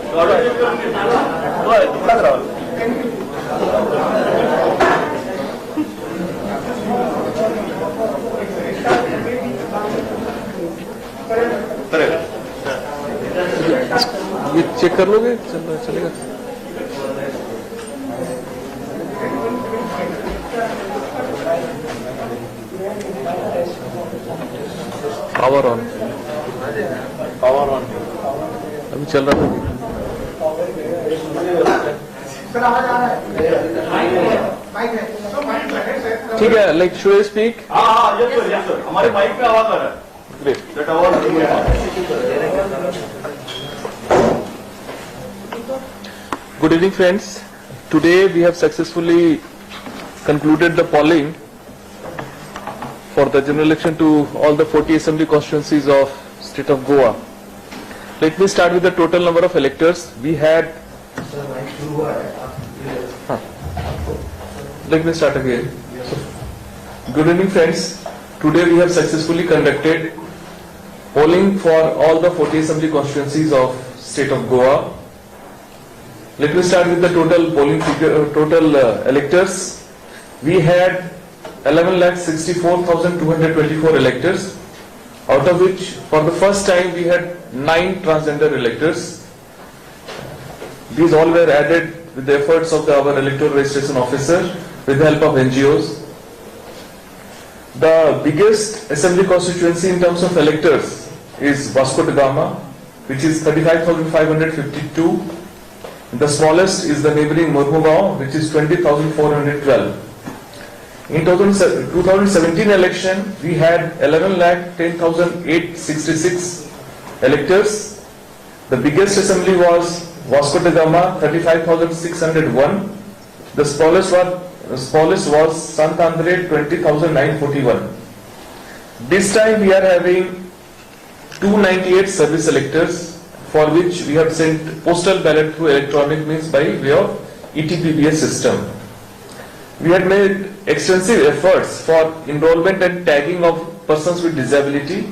ये चेक कर लोगे, चलेगा। पावर ऑन, पावर ऑन अभी चल रहा था। ठीक है, लाइक शुड आई स्पीक? हाँ, यस सर, हमारे माइक पे आवाज आ रहा है। Good evening, friends. Today we have successfully concluded the polling for the general election to all the 40 assembly constituencies of state of Goa. Let me start with the total number of electors. We had. Let me start again. Good evening, friends. Today we have successfully conducted polling for all the 40 assembly constituencies of state of Goa. Let me start with the total polling figure, total electors. We had 11,64,224 electors, out of which for the first time we had 9 transgender electors. These all were added with the efforts of our electoral registration officer with the help of NGOs. The biggest assembly constituency in terms of electors is Vasco da Gama, which is 35,552. The smallest is the neighboring Mormugao, which is 20,412. In 2017 election, we had 11,10,866 electors. The biggest assembly was Vasco da Gama, 35,601. The smallest was Sant Andre, 20,941. This time we are having 298 service electors, for which we have sent postal ballot through electronic means by way of ETPBS system. We had made extensive efforts for enrollment and tagging of persons with disability,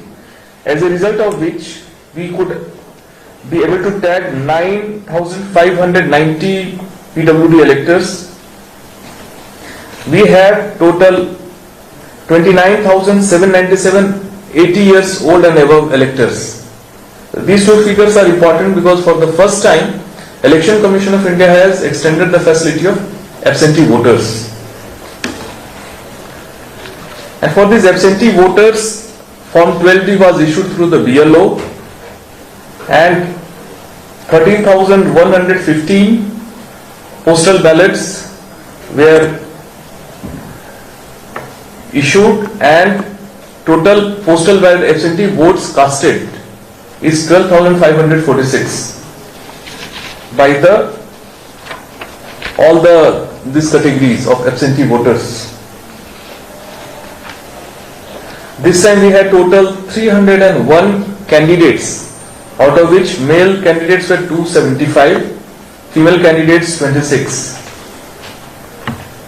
as a result of which we could be able to tag 9,590 PWD electors. We have total 29,797 80 years old and above electors. These two figures are important because for the first time, Election Commission of India has extended the facility of absentee voters. And for these absentee voters, Form 12D was issued through the BLO, and 13,115 postal ballots were issued, and total postal ballot absentee votes casted is 12,546 by these categories of absentee voters. This time we had total 301 candidates, out of which male candidates were 275, female candidates 26.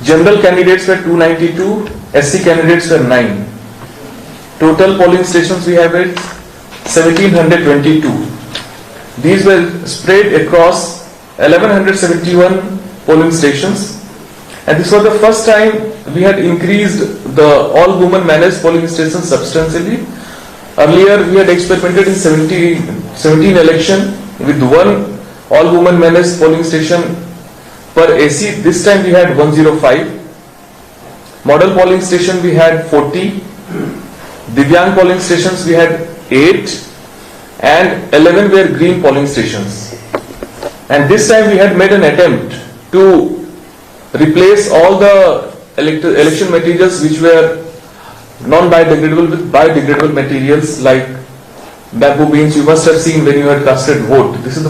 General candidates were 292, SC candidates were 9. Total polling stations we have at 1,722. These were spread across 1,171 polling stations, and this was the first time we had increased the all women managed polling stations substantially. Earlier we had experimented in 17 election with one all women managed polling station per AC. This time we had 105. Model polling station we had 40. Divyang polling stations we had 8, and 11 were green polling stations. And this time we had made an attempt to replace all the election materials which were non-biodegradable with biodegradable materials like bamboo beans. You must have seen when you had casted vote. This is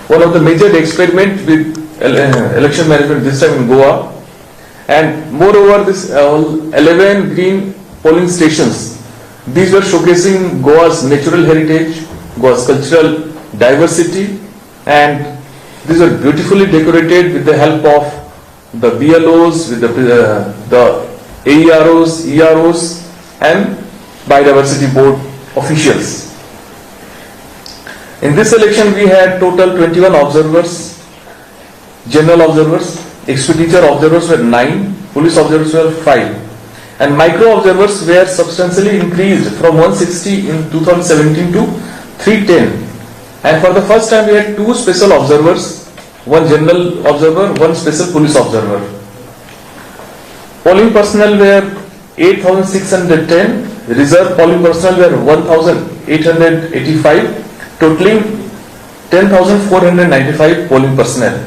one of the major experiment with election management this time in Goa. And moreover, this 11 green polling stations, these were showcasing Goa's natural heritage, Goa's cultural diversity, and these were beautifully decorated with the help of the BLOs, with the AEROs, EROs, and Biodiversity Board officials. In this election, we had total 21 observers, general observers, expenditure observers were 9, police observers were 5, and micro observers were substantially increased from 160 in 2017 to 310. And for the first time, we had 2 special observers, one general observer, one special police observer. Polling personnel were 8,610, reserve polling personnel were 1,885, totaling 10,495 polling personnel.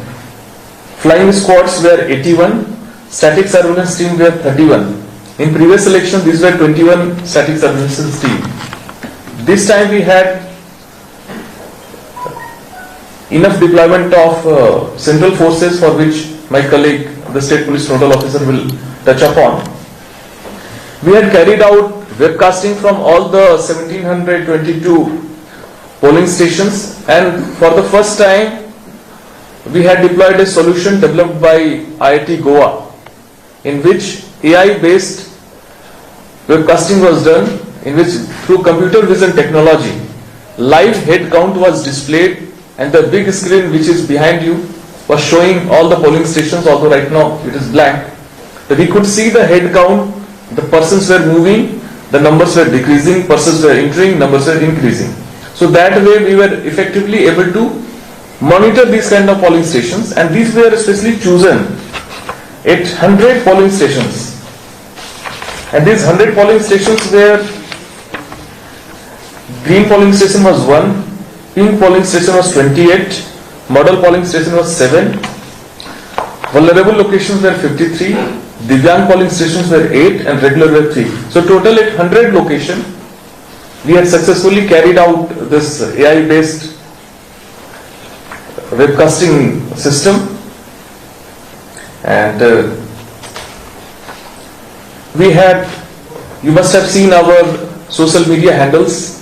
Flying squads were 81, static surveillance team were 31. In previous election, these were 21 static surveillance team. This time we had enough deployment of central forces, for which my colleague, the State Police Nodal Officer, will touch upon. We had carried out webcasting from all the 1722 polling stations, and for the first time we had deployed a solution developed by IIT Goa, in which AI based webcasting was done, in which through computer vision technology live head count was displayed, and the big screen which is behind you was showing all the polling stations, although right now it is blank. But we could see the head count, the persons were moving, the numbers were decreasing, persons were entering, numbers were increasing. So that way we were effectively able to monitor these kind of polling stations, and these were especially chosen at 100 polling stations. And these 100 polling stations were, green polling station was 1, pink polling station was 28, model polling station was 7, vulnerable locations were 53, Divyang polling stations were 8, and regular were 3. So total at 100 location, we had successfully carried out this AI based webcasting system, and we had, you must have seen our social media handles.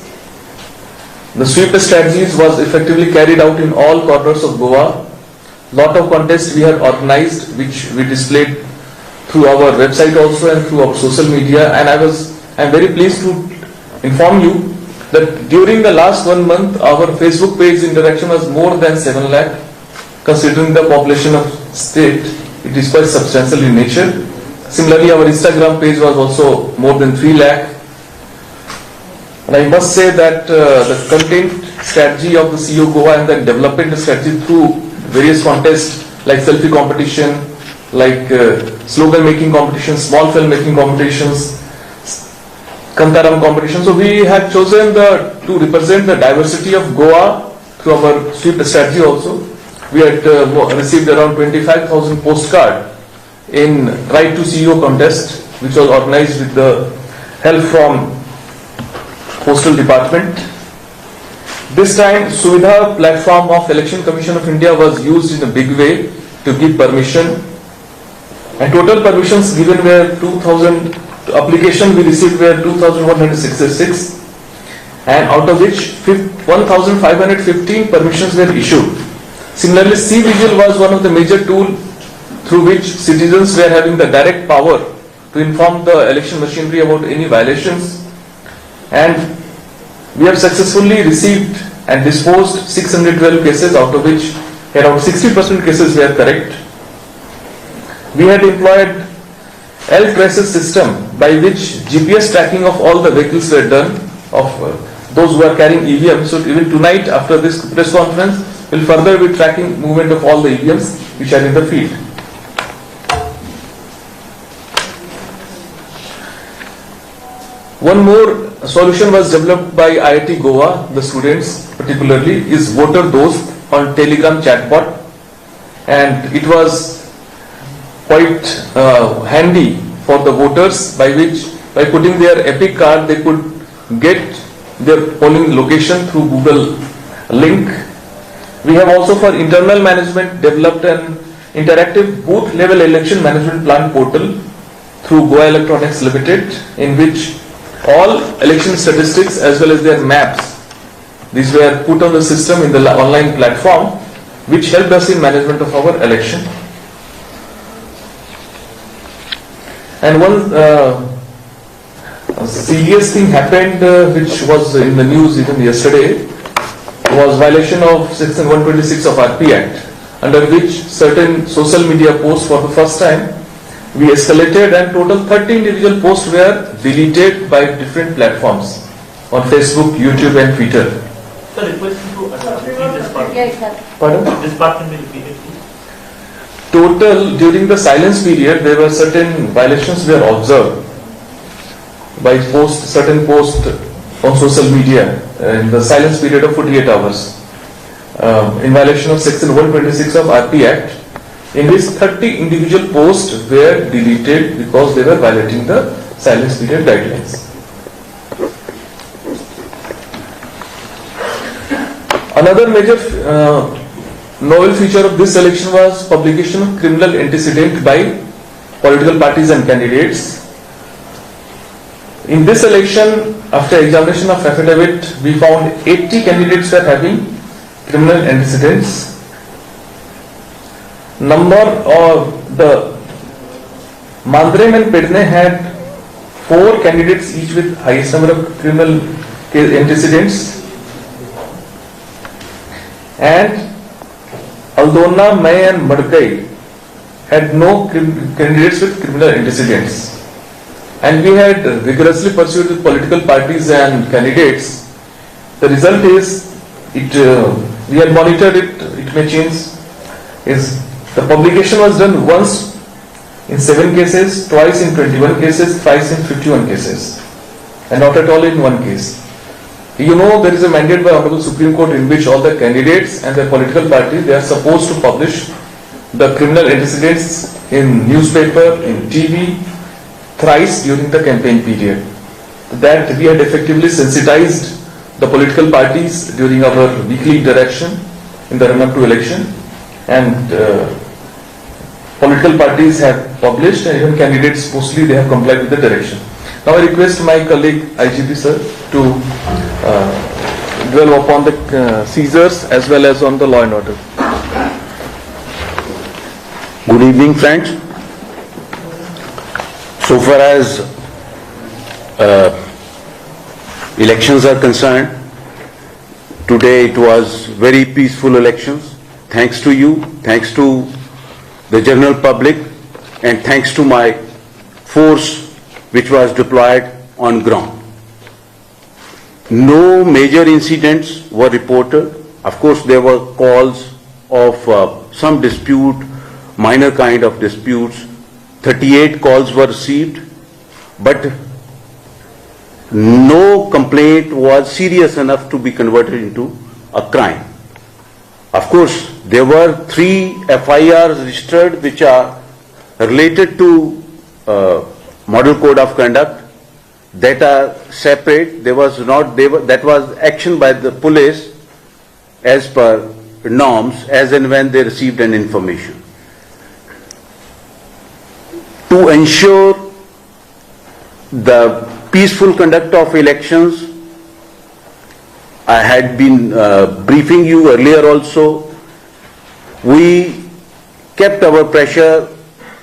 The sweep strategies was effectively carried out in all corners of Goa. Lot of contests we had organized, which we displayed through our website also and through our social media, and I am very pleased to inform you that during the last 1 month our Facebook page interaction was more than 7 lakh. Considering the population of state, it is quite substantial in nature. Similarly, our Instagram page was also more than 3 lakh. And I must say that the content strategy of the CEO Goa and the development strategy through various contests like selfie competition, like slogan making competitions, small film making competitions, Kantaram competition. So we have chosen to represent the diversity of Goa through our sweep strategy also. We had received around 25,000 postcard in Right to CEO contest, which was organized with the help from Postal Department. This time Suvidha platform of Election Commission of India was used in a big way to give permission, and total permissions given were 2,000. Application we received were 2,166, and out of which 1,515 permissions were issued. Similarly, C-Vigil was one of the major tools through which citizens were having the direct power to inform the election machinery about any violations, and we have successfully received and disposed 612 cases, out of which around 60% cases were correct. We had employed L-traces system by which GPS tracking of all the vehicles were done of those who are carrying EVM. So even tonight after this press conference, we'll further be tracking movement of all the EVMs which are in the field. One more solution was developed by IIT Goa, the students particularly, is Voter Dost on Telegram chatbot, and it was quite handy for the voters, by putting their Epic card they could get their polling location through Google link. We have also for internal management developed an interactive booth level election management plan portal through Goa Electronics Limited, in which all election statistics as well as their maps, these were put on the system in the online platform, which helped us in management of our election. And one serious thing happened which was in the news even yesterday was violation of section 126 of RP Act, under which certain social media posts for the first time we escalated, and total 30 individual posts were deleted by different platforms on Facebook, YouTube and Twitter. Sir, requesting to repeat this part. Pardon? This part can be repeated, please. Total, during the silence period, there were certain violations were observed by certain posts on social media in the silence period of 48 hours in violation of section 126 of RP Act, in which 30 individual posts were deleted because they were violating the silence period guidelines. Another major novel feature of this election was publication of criminal antecedent by political parties and candidates. In this election, after examination of affidavit, we found 80 candidates were having criminal antecedents. The Mandrem and Pedne had 4 candidates each with highest number of criminal antecedents, and Aldona, May and Madkai had no candidates with criminal antecedents. And we had vigorously pursued with political parties and candidates. The result is, we had monitored it, it may change, is the publication was done once in 7 cases, twice in 21 cases, thrice in 51 cases, and not at all in one case. You know, there is a mandate by Honorable Supreme Court in which all the candidates and their political party, they are supposed to publish the criminal antecedents in newspaper, in TV, thrice during the campaign period. That we had effectively sensitized the political parties during our weekly interaction in the run-up to election, and political parties have published, and even candidates mostly they have complied with the direction. Now I request my colleague IGP sir to dwell upon the seizures as well as on the law and order. Good evening, friends. So far as elections are concerned, today it was very peaceful elections. Thanks to you, thanks to the general public, and thanks to my force which was deployed on ground. No major incidents were reported. Of course, there were calls of some dispute, minor kind of disputes. 38 calls were received, but no complaint was serious enough to be converted into a crime. Of course, there were 3 FIRs registered which are related to Model Code of Conduct that are separate. That was action by the police as per norms as and when they received an information. To ensure the peaceful conduct of elections, I had been briefing you earlier also. We kept our pressure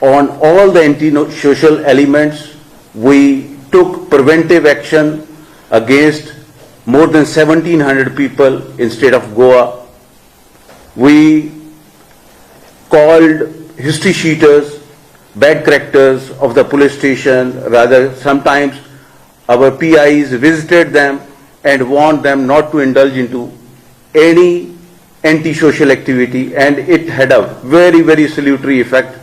on all the anti-social elements. We took preventive action against more than 1,700 people in state of Goa. We called history sheeters, bad characters of the police station. Rather, sometimes our PIs visited them and warned them not to indulge into any anti-social activity, and it had a very, very salutary effect,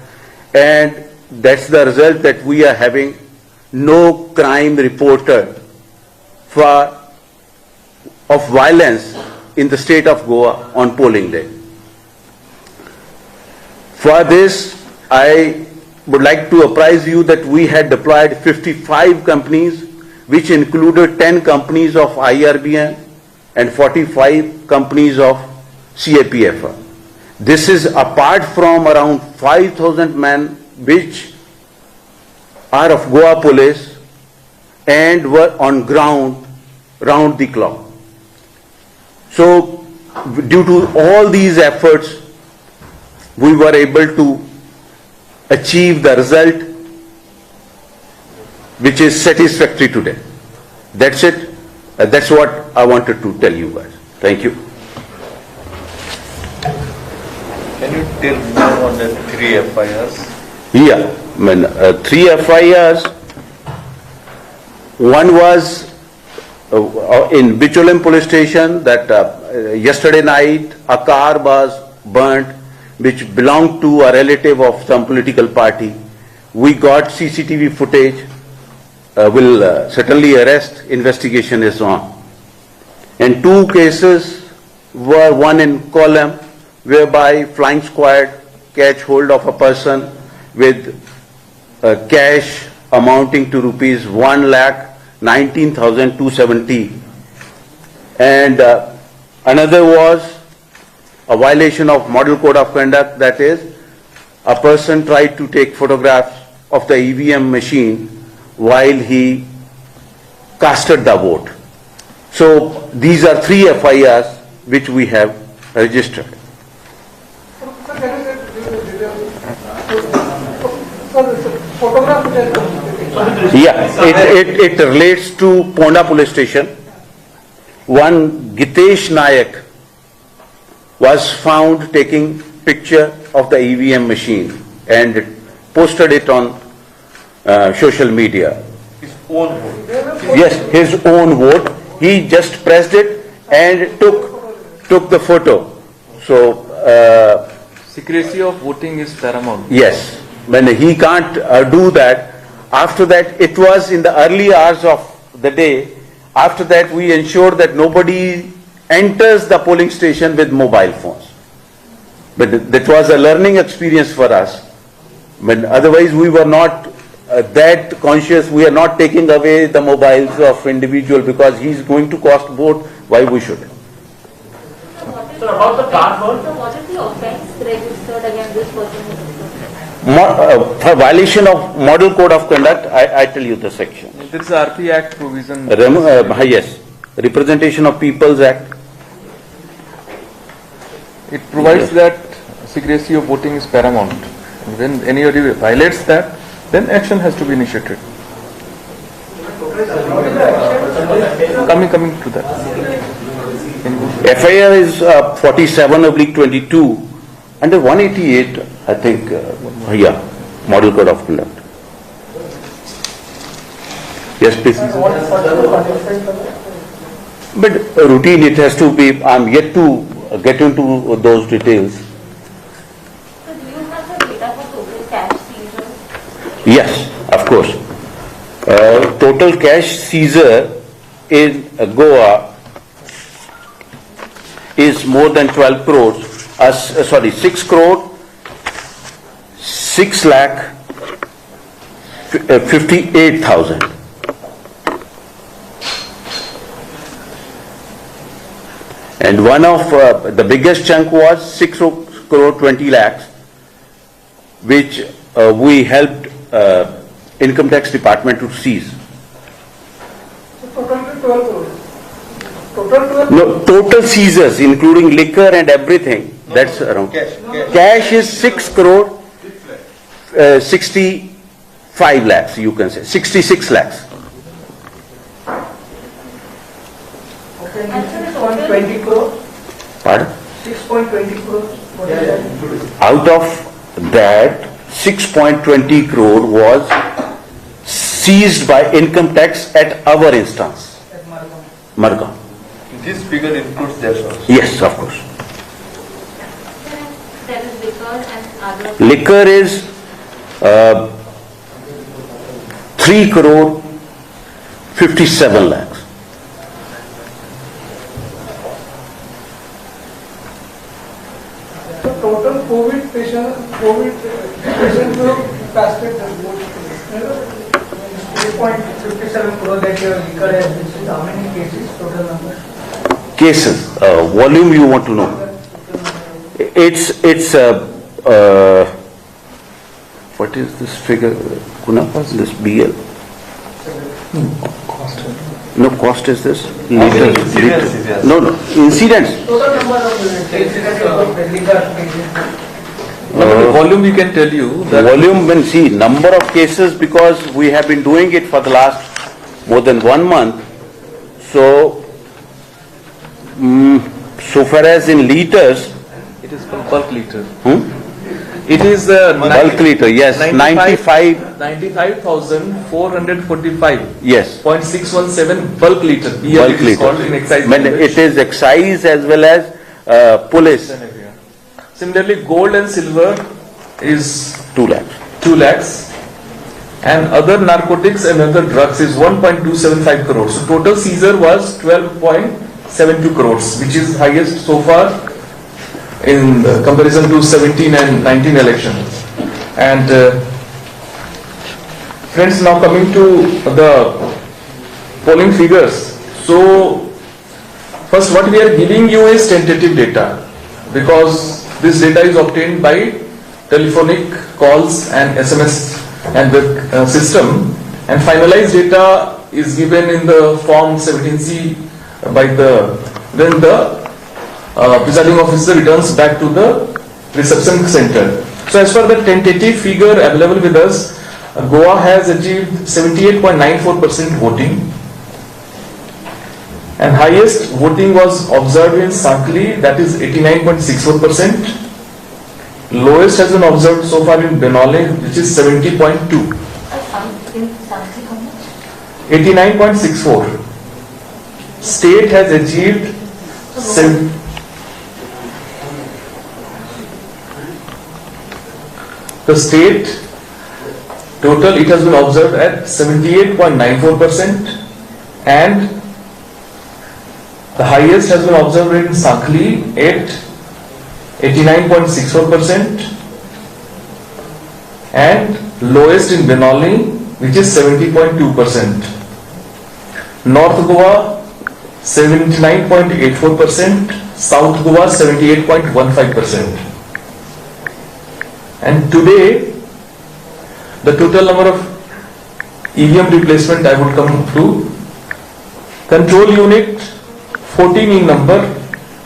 and that's the result that we are having no crime reported of violence in the state of Goa on polling day. For this, I would like to apprise you that we had deployed 55 companies, which included 10 companies of IRBN and 45 companies of CAPF. This is apart from around 5,000 men which are of Goa police and were on ground round the clock. So due to all these efforts, we were able to achieve the result which is satisfactory today. That's it. That's what I wanted to tell you guys. Thank you. Can you tell more on the 3 FIRs? Yeah, three FIRs. One was in Bicholim police station that yesterday night a car was burnt which belonged to a relative of some political party. We got CCTV footage, will certainly arrest, investigation is on. And two cases were one in Kollam whereby flying squad catch hold of a person with cash amounting to rupees 1,19,270, and another was a violation of model code of conduct, that is a person tried to take photographs of the EVM machine while he casted the vote. So these are three FIRs which we have registered. Yeah, it relates to Ponda police station. One Gitesh Nayak was found taking picture of the EVM machine and posted it on social media. His own vote. Yes, his own vote. He just pressed it and took the photo. So Secrecy of voting is paramount. yes, when he can't do that. After that, it was in the early hours of the day. After that, we ensured that nobody enters the polling station with mobile phones. But that was a learning experience for us. But otherwise, we were not that conscious. We are not taking away the mobiles of individual because he is going to cost vote. Why we should? Sir, about the cardboard. So what is the offence registered against this person? For violation of model code of conduct, I tell you the section. There is a RP Act provision. Yes, Representation of People's Act. It provides that secrecy of voting is paramount. And when anybody violates that, then action has to be initiated. Coming to that. FIR is 47/22 under 188, I think. Yeah, Model Code of Conduct. Yes, please. But routine, it has to be. I'm yet to get into those details. So do you have the data for total cash seizure? Yes, of course. Total cash seizure in Goa is more than 12 crores, 6 crore, 6 lakh 58,000. And one of the biggest chunk was 6 crore 20 lakhs, which we helped Income Tax Department to seize. Total 12 crores. Total 12? No, total seizures, including liquor and everything, that's around. Cash is 6 crore 65 lakhs, you can say, 66 lakhs. Okay, 6.20 crores. Pardon? 6.20 crores. What is that? Out of that, 6.20 crore was seized by income tax at our instance, At Margam. Margam. This figure includes that also. Yes, of course. There is liquor and other. Liquor is 3 crore 57 lakhs. So total COVID patients who casted the vote. 3.57 crores that your liquor has received. How many cases? Total number? Cases, volume you want to know. It's what is this figure, Kunapa, this BL? No, cost is this? Liters. Incidence is, yes. No, incidents. Total number of incidents of liquor cases. Volume, we can tell you that Volume, when see, number of cases, because we have been doing it for the last more than 1 month. So, so far as in liters, It is called bulk liter. Hmm? It is Bulk liter, yes, 95, 95,445.617 yes, bulk liter. Here bulk it is liter. called in excise When language. it is excise as well as police, Similarly, gold and silver is 2 lakhs. 2 lakhs, and other narcotics and other drugs is 1.275 crores. So total seizure was 12.72 crores, which is highest so far in comparison to 17 and 19 elections. And friends, now coming to the polling figures. So first, what we are giving you is tentative data, because this data is obtained by telephonic calls and SMS and web system, and finalized data is given in the form 17C by when the presiding officer returns back to the reception center. So as for the tentative figure available with us, Goa has achieved 78.94% voting, and highest voting was observed in Sankli, that is 89.64%. Lowest has been observed so far in Benole, which is 70.2. In Sanskrit, how much? 89.64. State has achieved the state total, it has been observed at 78.94%, and the highest has been observed in Sankli at 89.64%, and lowest in Benoli, which is 70.2%. North Goa 79.84%, South Goa 78.15%. And today, the total number of EVM replacement I would come to. Control unit 14 in number,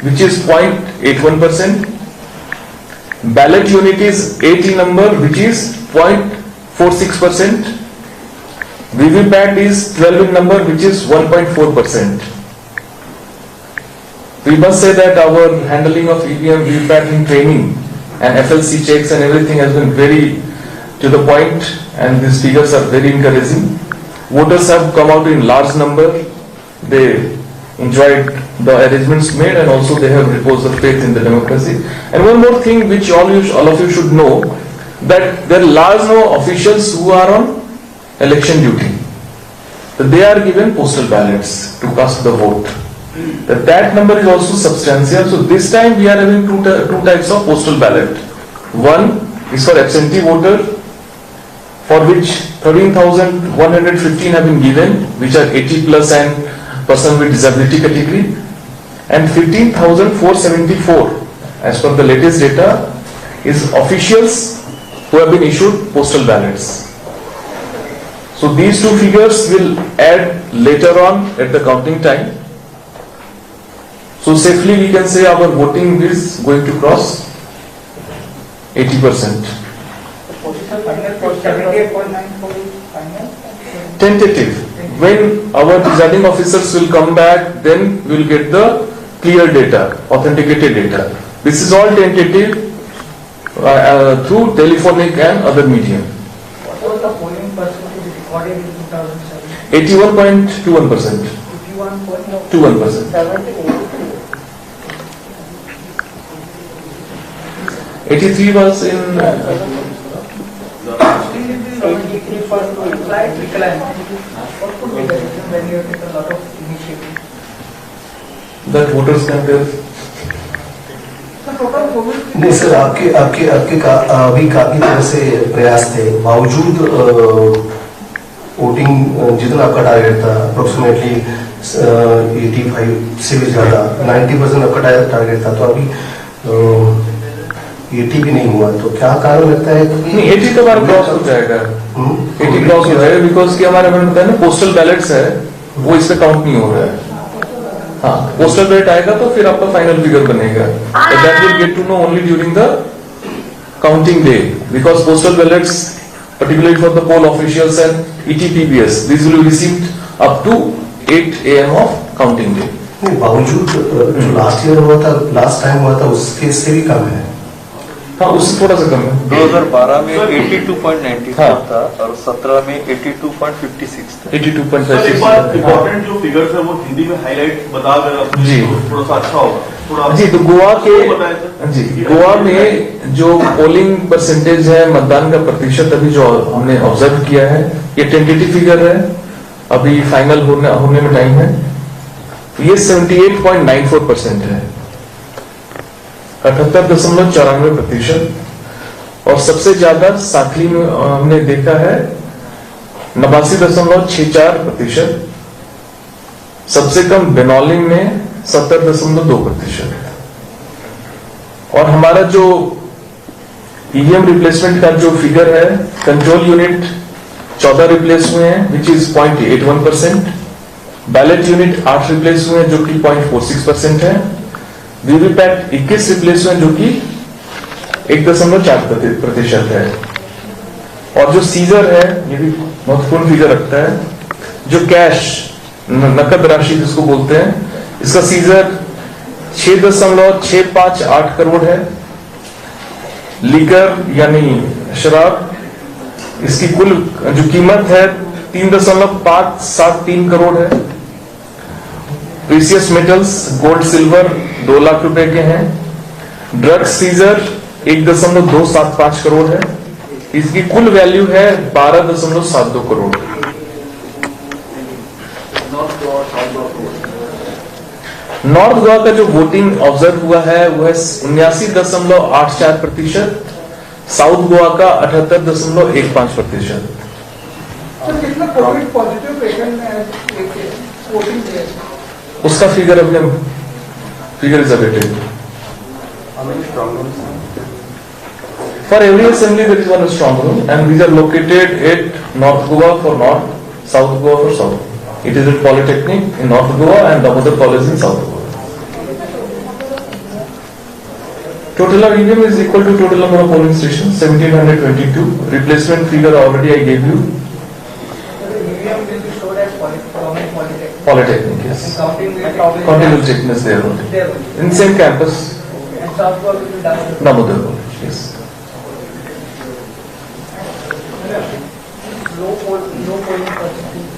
which is 0.81%. Ballot unit is 8 in number, which is 0.46%. VVPAT is 12 in number, which is 1.4%. We must say that our handling of EVM, VVPAT in training and FLC checks and everything has been very to the point, and these figures are very encouraging. Voters have come out in large number. They enjoyed the arrangements made, and also they have reposed their faith in the democracy. And one more thing which all of you should know, that there are large number of officials who are on election duty. They are given postal ballots to cast the vote. That number is also substantial. So this time we are having two types of postal ballot. One is for absentee voter, for which 13,115 have been given, which are 80 plus and person with disability category, and 15,474 as per the latest data is officials who have been issued postal ballots. So these two figures will add later on at the counting time. So safely we can say our voting is going to cross 80%. Tentative. When our presiding officers will come back, then we will get the clear data, authenticated data. This is all tentative through telephonic and other medium. What was the polling percentage recorded in 2007? 81.21%. 81.21%. 83 was in 83 for implied decline. What could be the reason when you take a lot of initiative? that voters can tell. नहीं sir, आपके अभी काफी तरह से प्रयास थे, बावजूद voting जितना आपका टारगेट था अप्रोक्सीमेटली 85 से भी ज्यादा 90% आपका टारगेट था, तो अभी 80 भी नहीं हुआ, तो क्या कारण लगता है? नहीं, 80 तो हमारा क्रॉस हो जाएगा, 80 क्रॉस हो जाएगा, बिकॉज कि हमारे में बताया ना पोस्टल बैलेट्स है, वो इसमें काउंट नहीं हो रहा है. हाँ, पोस्टल बैलेट आएगा तो फिर आपका फाइनल फिगर बनेगा. That will get to know only during the counting day, because postal ballots particularly for the poll officials and ETPBS, these will be received up to 8 AM of counting day. नहीं, बावजूद जो last year हुआ था, last time हुआ था, उसके से भी कम है। हाँ, उससे थोड़ा सा कम है। 2012 में 82.94 हाँ। था और 17 में 82.56 था। 82.56। इम्पोर्टेंट जो फिगर्स है वो हिंदी में हाईलाइट बता अगर आप जी। तो थोड़ा सा अच्छा होगा थोड़ा। जी, तो गोवा बताएं के सर। जी गोवा में जो पोलिंग परसेंटेज है, मतदान का प्रतिशत अभी जो हमने ऑब्जर्व किया है, ये टेंटेटिव फिगर है, अभी फाइनल होने में टाइम है। ये 78.94% है, 78.94%। और सबसे ज्यादा साखली में हमने देखा है 89.64%। सबसे कम बेनौली में 70.2%। और हमारा जो ईवीएम रिप्लेसमेंट का जो फिगर है, कंट्रोल यूनिट 14 रिप्लेस हुए हैं which is 0.81%। Ballot unit 8 replace हुए हैं जो कि 0.46% है। वीवीपैट 21 रिप्लेस हुए हैं जो कि 1.4% है। और जो सीजर है, ये भी महत्वपूर्ण फिगर रखता है, जो कैश नकद राशि जिसको बोलते हैं, इसका सीजर 6.658 करोड़ है। लीकर यानी शराब, इसकी कुल जो कीमत है 3.573 करोड़ है। Precious metals gold silver 2 lakh रुपए के हैं। ड्रग सीजर 1.275 करोड़ है। इसकी कुल वैल्यू है 12.72 करोड़। नॉर्थ गोवा का जो वोटिंग ऑब्जर्व हुआ है वो है 79.84%। साउथ गोवा का 78.15%। सर कितना कोविड पॉजिटिव पेशेंट है वोटिंग किया? उसका फिगर अभी हम figure is awaited. For every assembly there is one strong room and these are located at North Goa for North, South Goa for South. It is at Polytechnic in North Goa and Damodar College in South Goa. Total of EVM is equal to total number of polling stations 1722. Replacement figure already I gave you. EVM will be stored as Polytechnic. Polytechnic, yes. And counting will probably Counting will take place there only. there only. In same campus, And South Goa will be done. Damodar College, yes. No polling percentage.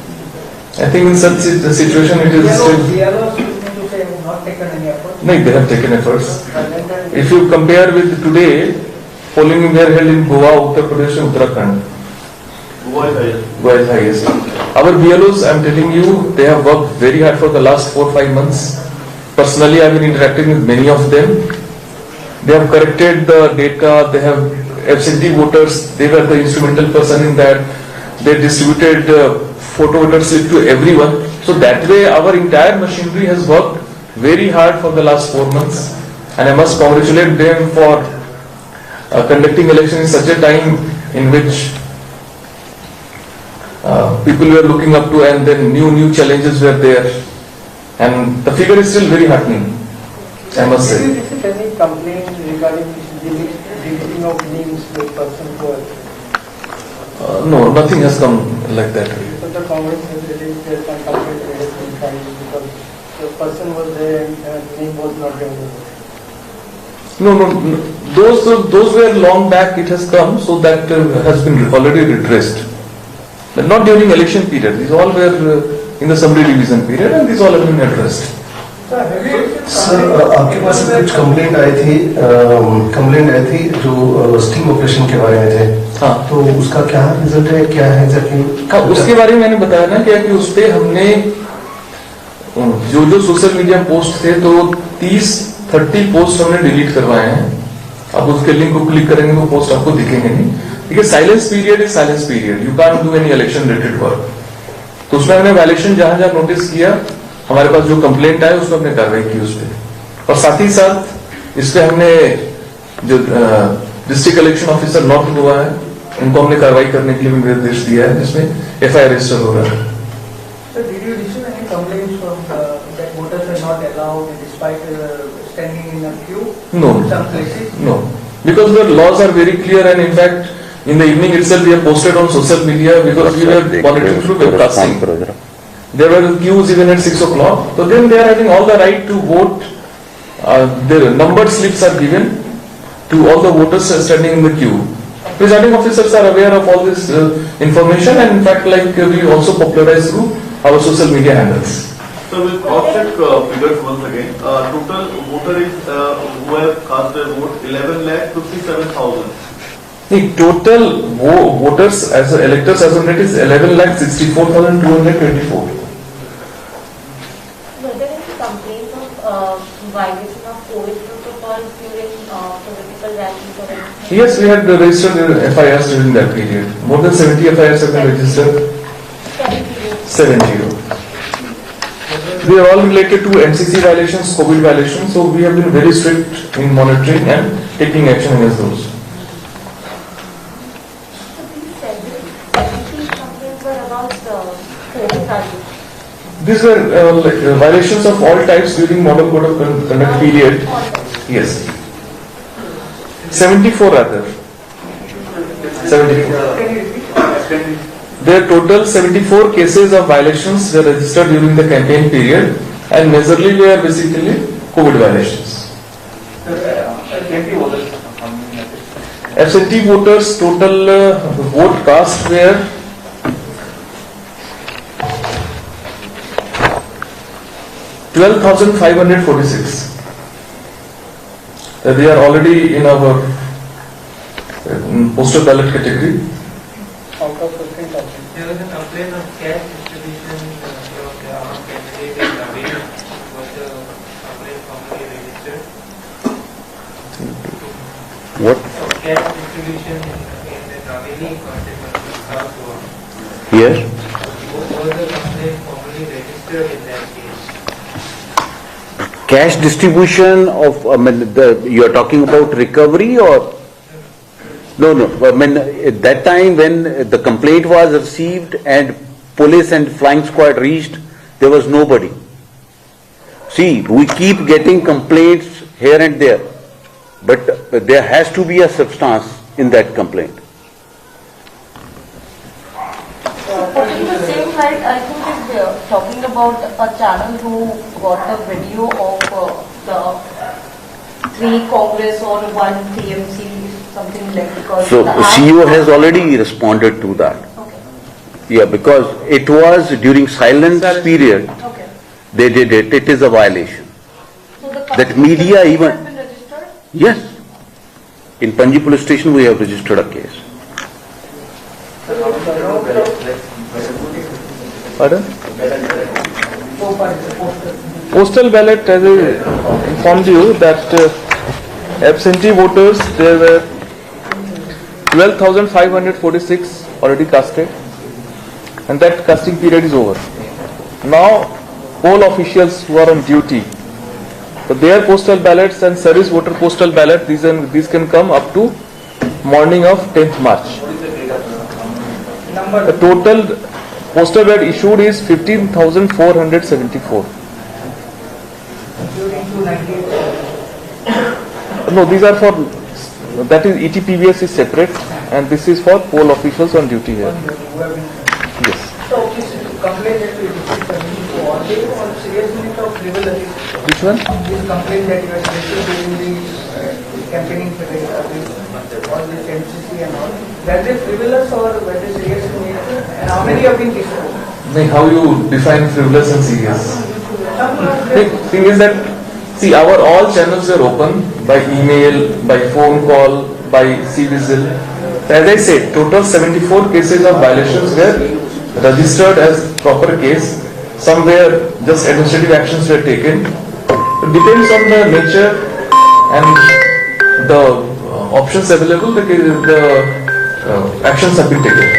I think in such a situation it is still. BLOs to say have not taken any effort. No, they have taken efforts. And then If you compare with today, polling were held in Goa, Uttar Pradesh and Uttarakhand. Goa is higher. Goa is highest. Our BLOs, I am telling you, they have worked very hard for the last 4-5 months. Personally, I have been interacting with many of them. They have corrected the data, they have absentee voters, they were the instrumental person in that. They distributed photo voter slip to everyone. So that way our entire machinery has worked very hard for the last 4 months. And I must congratulate them for conducting election in such a time in which people were looking up to and then new challenges were there. And the figure is still very heartening, I must Did you say. receive any complaint regarding deleting of names by person who are? No, nothing has come like that. So the Congress has released their complaint that has been filed because the person was there and name was not there. No. Those were long back. It has come, so that has been already redressed. But not during election period. These all were in the summary revision period, and these all have been addressed. Sir, have you received sir आपके पास कुछ complaint आई थी जो sting operation के बारे में थे। हाँ। तो उसका क्या रिजल्ट है, क्या है एग्जैक्टली? हाँ, उसके बारे में मैंने बताया ना क्या कि उस पे हमने जो सोशल मीडिया पोस्ट थे तो 30 पोस्ट हमने डिलीट करवाए हैं। अब उसके लिंक को क्लिक करेंगे तो पोस्ट आपको दिखेंगे नहीं। देखिए, silence period is silence period, you can't do any election related work. तो उसमें हमने वायलेशन जहां जहां नोटिस किया, हमारे पास जो कंप्लेंट आए उसमें हमने कार्रवाई की उस पर। और साथ ही साथ इस पे हमने जो district election officer north Goa है, उनको हमने कार्रवाई करने के लिए भी निर्देश दिया है, जिसमें एफआईआर रजिस्टर हो रहा है। Sir, did you receive any complaints from that voters were not allowed despite standing in a queue? No. In some places? No, because the laws are very clear, and in fact in the evening itself we have posted on social media because we were monitoring through webcasting. There were queues even at 6 o'clock. So then they are having all the right to vote. Their numbered slips are given to all the voters standing in the queue. Presiding officers are aware of all this information, and in fact, like we also popularize through our social media handles. So we'll cross-check figures once again. Total voter is who have cast their vote 11,57,000. The total voters as electors as on date is 11,64,224. Were there any complaints of violation of COVID protocols during political rallies or anything? Yes, we had registered FIRs during that period. More than 70 FIRs have been registered. 70. They are all related to NCC violations, COVID violations, so we have been very strict in monitoring and taking action against those. So these 70 complaints were about COVID rallies. These were violations of all types during model code of conduct period. Yes. 74 rather. 74. Their total 74 cases of violations were registered during the campaign period, and majorly were basically COVID violations. Absentee voters total vote cast were 12,546. They are already in our postal ballot category. Out of 15,000. There was a complaint of cash distribution from our candidate in Ravine. Was the complaint formally registered? What? So cash distribution in the Ravine constituency South Zone. Here? Was the complaint formally registered in that case? Cash distribution of, you are talking about recovery or? No. At that time when the complaint was received and police and flying squad reached, there was nobody. See, we keep getting complaints here and there, but there has to be a substance in that complaint. But in the same light, I think it's talking about a channel who got a video of the 3 Congress or 1 TMC, something like because So the CEO has already responded to that. Okay. Yeah, because it was during silence period, Okay. they did it. It is a violation. So the That media complaint even- has been registered? Yes. In Panji police station we have registered a case. Pardon? So far, it's a poster. Postal ballot, as I informed you, that absentee voters, there were 12,546 already casted, and that casting period is over. Now, poll officials who are on duty, so their postal ballots and service voter postal ballot, these can come up to morning of 10th March. Number The total postal ballot issued is 15,474. during 298. No, these are for, that is ETPVS is separate, and this is for poll officials on duty here. Who have been. Yes. So this complaint that we received are they on serious unit of frivolity? Which one? This complaint that you have received during the campaigning period, all this MCC and all, that is frivolous or that is serious in nature? And how many have been disposed? How you define frivolous and serious? The thing is that, see, our all channels are open by email, by phone call, by C-Whistle. As I said, total 74 cases of violations were registered as proper case. Some were just administrative actions were taken. It depends on the nature and the options available, the actions have been taken.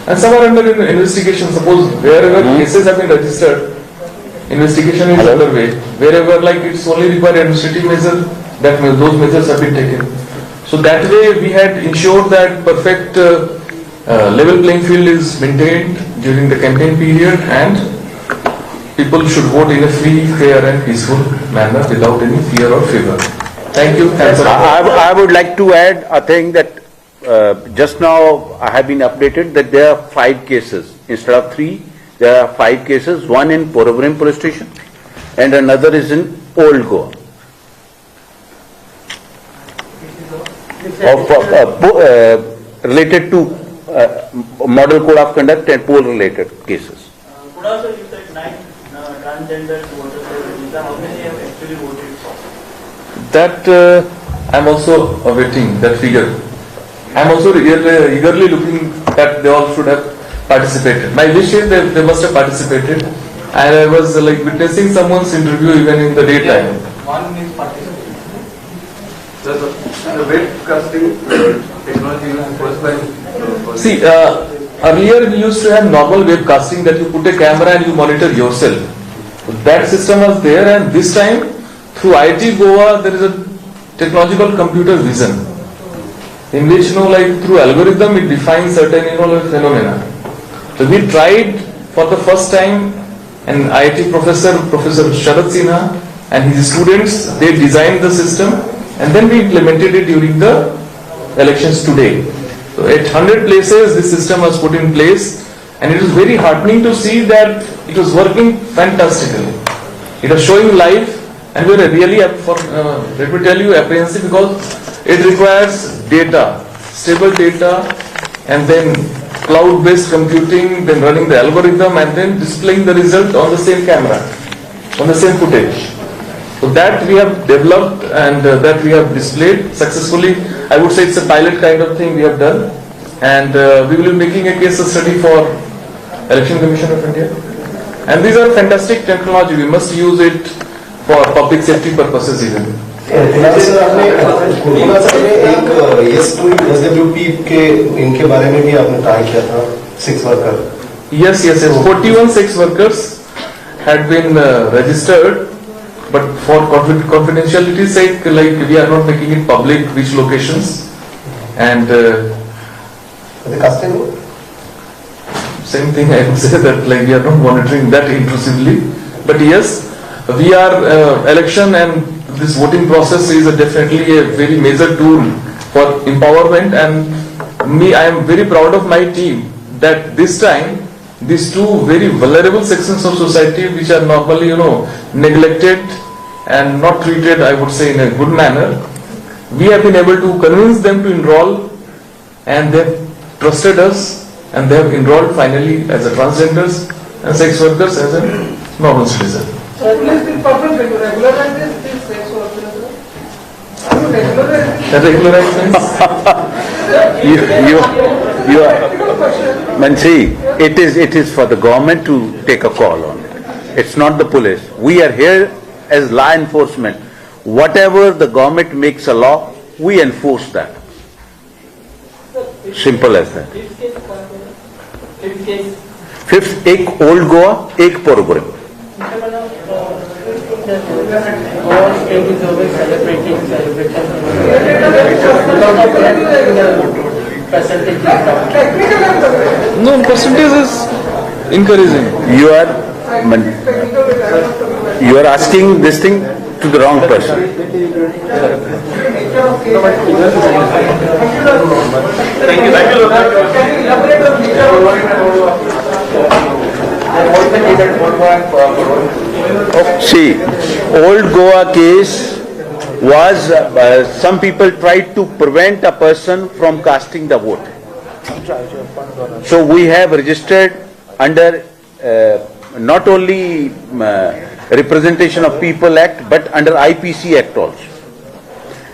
And some are under investigation. Suppose wherever cases have been registered, investigation is underway. Wherever like it's only required administrative measure, those measures have been taken. So that way we had ensured that perfect level playing field is maintained during the campaign period, and people should vote in a free, fair and peaceful manner without any fear or favor. Thank you. Thanks a lot. I would like to add a thing that just now I have been updated that there are 5 cases instead of 3. There are 5 cases, one in Porvorim police station and another is in Old Goa. Related to model code of conduct and poll related cases. Could also you said 9 transgender voters, how many have actually voted for? That I'm also awaiting that figure. I'm also eagerly looking that they all should have participated. My wish is that they must have participated. And I was like witnessing someone's interview even in the daytime. One is participation. The webcasting technology was first by. See, earlier we used to have normal webcasting that you put a camera and you monitor yourself. That system was there, and this time through IIT Goa there is a technological computer vision in which like through algorithm it defines certain phenomena. So we tried for the first time, an IIT Professor Sharad Sinha and his students, they designed the system and then we implemented it during the elections today. So at 100 places this system was put in place, and it was very heartening to see that it was working fantastically. It was showing live, and we were really, let me tell you, apprehensive because it requires data, stable data, and then cloud-based computing, then running the algorithm, and then displaying the result on the same camera, on the same footage. So that we have developed and that we have displayed successfully. I would say it's a pilot kind of thing we have done, and we will be making a case study for Election Commission of India. And these are fantastic technology. We must use it for public safety purposes even. इनके बारे में भी आपने try किया था 6 worker. Yes. 41 sex workers had been registered, but for confidentiality sake, like we are not making it public which locations, and the casting. Same thing I would say that like we are not monitoring that intrusively, but yes, we are election and this voting process is definitely a very major tool for empowerment, and I am very proud of my team that this time these two very vulnerable sections of society which are normally neglected and not treated, I would say, in a good manner, we have been able to convince them to enroll, and they have trusted us, and they have enrolled finally as a transgenders and sex workers as a normal citizen. So at least in purpose regularize this sex workers. Are you regularizing? Regularize You are, Mansi, it is for the government to take a call on it. It's not the police. We are here as law enforcement. Whatever the government makes a law, we enforce that. Simple as that. Fifth, एक old Goa, एक पोरबोरिम. No, percentage is encouraging. You are asking this thing to the wrong person. Thank you. See, old Goa case was some people tried to prevent a person from casting the vote. So we have registered under not only Representation of People Act but under IPC Act also.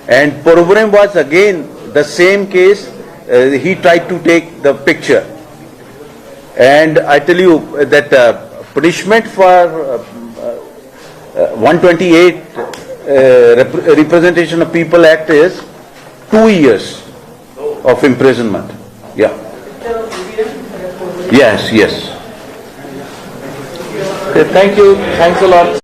And Porvorim was again the same case. He tried to take the picture. And I tell you that punishment for 128 Representation of People Act is 2 years of imprisonment. Yeah. Yes. Okay, thank you. Thanks a lot.